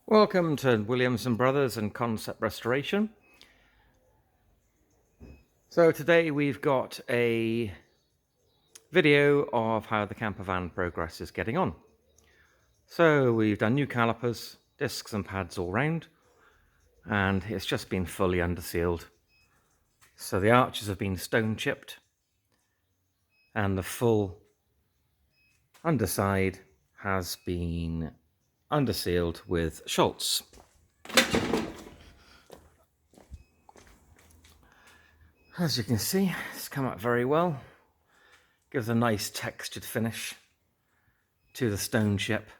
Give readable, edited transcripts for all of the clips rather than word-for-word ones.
Welcome to Williams & Brothers and Concept Restoration. So today we've got a video of how the campervan progress is getting on. So we've done new calipers, discs and pads all round, and it's just been fully undersealed. So the arches have been stone chipped and the full underside has been undersealed with Shultz. As you can see, it's come out very well. Gives a nice textured finish to the stone chip.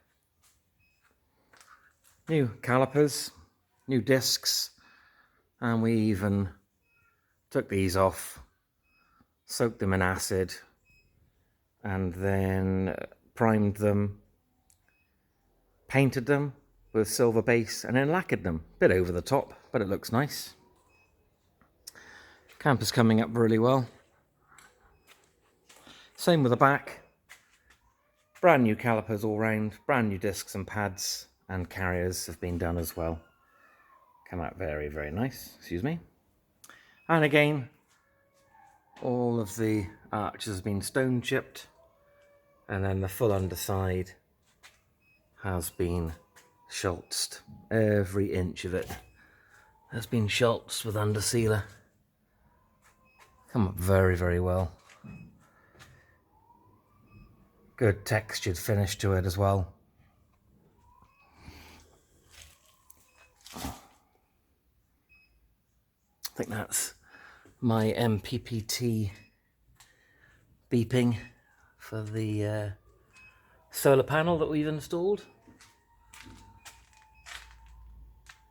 New calipers, new discs, and we even took these off, soaked them in acid, and then primed them, painted them with silver base, and then lacquered them. Bit over the top, but it looks nice. Camper's coming up really well. Same with the back. Brand new calipers all round, brand new discs and pads, and carriers have been done as well. Come out very, very nice, excuse me. And again, all of the arches have been stone chipped, and then the full underside has been Shultzed. Every inch of it has been Shultzed with undersealer. Come up very, very well. Good textured finish to it as well. I think that's my MPPT beeping for the solar panel that we've installed.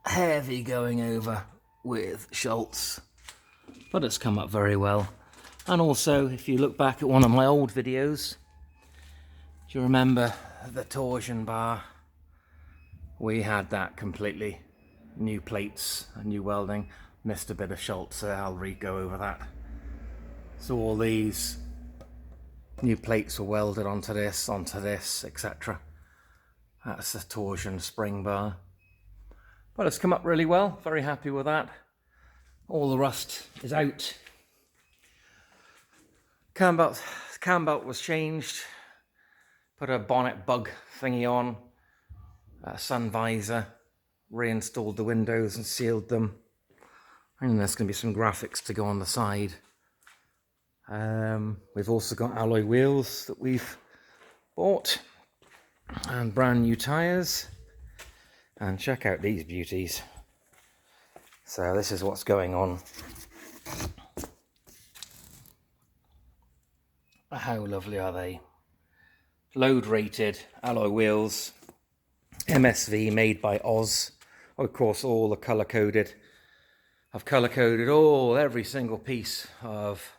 Heavy going over with Shultz, but it's come up very well. And also, if you look back at one of my old videos, do you remember the torsion bar? We had that completely new plates and new welding. Missed a bit of Shultz, so I'll re-go over that. So all these new plates were welded onto this, etc. That's the torsion spring bar. But it's come up really well, very happy with that. All the rust is out. Cam belt was changed. Put a bonnet bug thingy on, a sun visor, reinstalled the windows and sealed them. And there's going to be some graphics to go on the side. We've also got alloy wheels that we've bought, and brand new tyres. And check out these beauties. So this is what's going on. How lovely are they? Load rated alloy wheels, MSV made by Oz. Of course, all the color coded. I've color coded every single piece of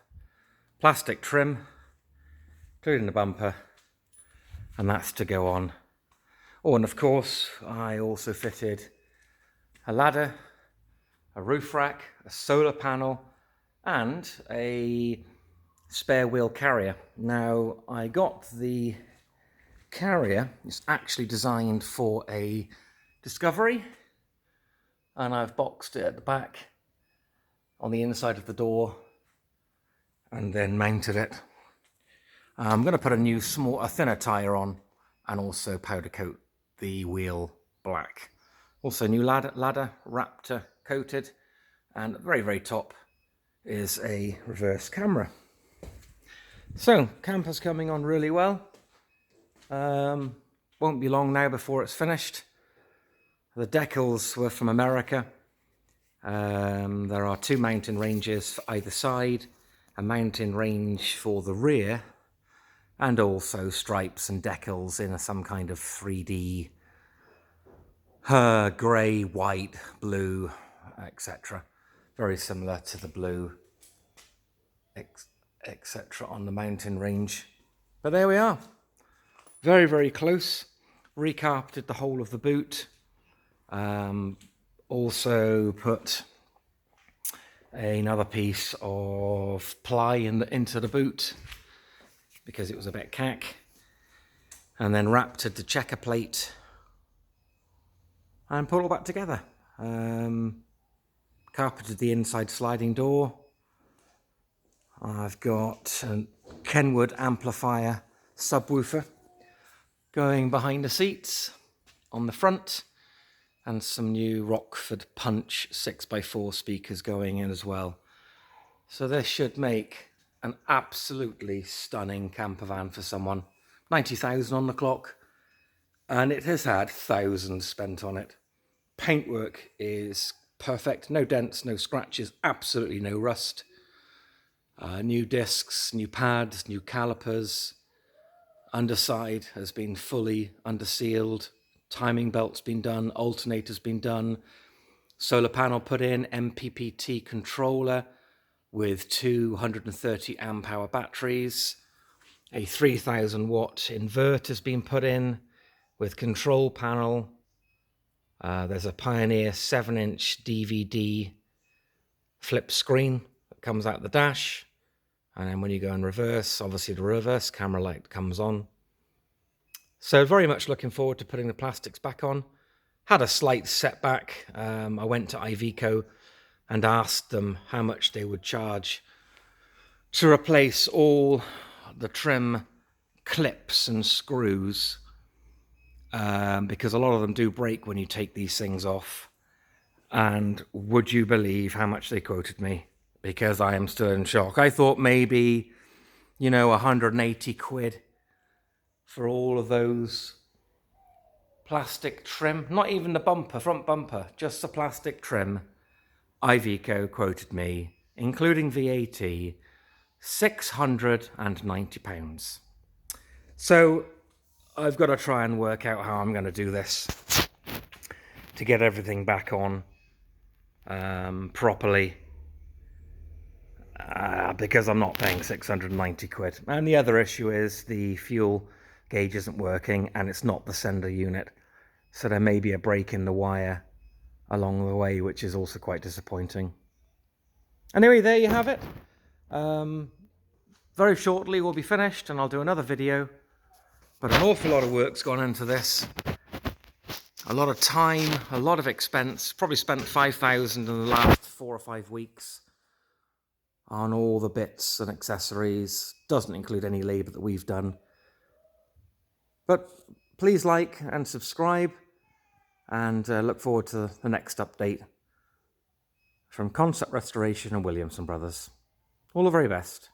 plastic trim, including the bumper, and that's to go on. Oh, and of course, I also fitted a ladder, a roof rack, a solar panel, and a spare wheel carrier. Now, I got the carrier, it's actually designed for a Discovery, and I've boxed it at the back on the inside of the door and then mounted it. I'm going to put a new a thinner tyre on and also powder coat the wheel black. Also new ladder Raptor coated, and at the very, very top is a reverse camera. So camper's coming on really well. Won't be long now before it's finished. The decals were from America. There are 2 mountain ranges for either side, a mountain range for the rear, and also stripes and decals in some kind of 3D grey, white, blue, etc. Very similar to the blue, etc. on the mountain range. But there we are. Very, very close. Recarpeted the whole of the boot. Also put another piece of ply into the boot because it was a bit cack. And then Raptored the checker plate and put it all back together. Carpeted the inside sliding door. I've got a Kenwood amplifier subwoofer going behind the seats on the front, and some new Rockford Punch 6x4 speakers going in as well. So this should make an absolutely stunning camper van for someone. 90,000 on the clock, and it has had thousands spent on it. Paintwork is perfect, no dents, no scratches, absolutely no rust. New discs, new pads, new calipers. Underside has been fully undersealed. Timing belt's been done, alternator's been done. Solar panel put in, MPPT controller with 230 amp hour batteries. A 3000 watt inverter has been put in with control panel. There's a Pioneer 7-inch DVD flip screen that comes out the dash. And then when you go in reverse, obviously the reverse camera light comes on. So very much looking forward to putting the plastics back on. Had a slight setback. I went to Iveco and asked them how much they would charge to replace all the trim clips and screws, because a lot of them do break when you take these things off. And would you believe how much they quoted me? Because I am still in shock. I thought maybe, 180 quid for all of those plastic trim. Not even the bumper, front bumper, just the plastic trim. Iveco quoted me, including VAT, £690. So I've got to try and work out how I'm going to do this to get everything back on properly, because I'm not paying 690 quid. And the other issue is the fuel gauge isn't working, and it's not the sender unit. So there may be a break in the wire along the way, which is also quite disappointing. Anyway, there you have it. Very shortly we'll be finished and I'll do another video. But an awful lot of work's gone into this. A lot of time, a lot of expense. Probably spent 5,000 in the last 4 or 5 weeks on all the bits and accessories. Doesn't include any labour that we've done. But please like and subscribe, and look forward to the next update from Concept Restoration and Williamson Brothers. All the very best.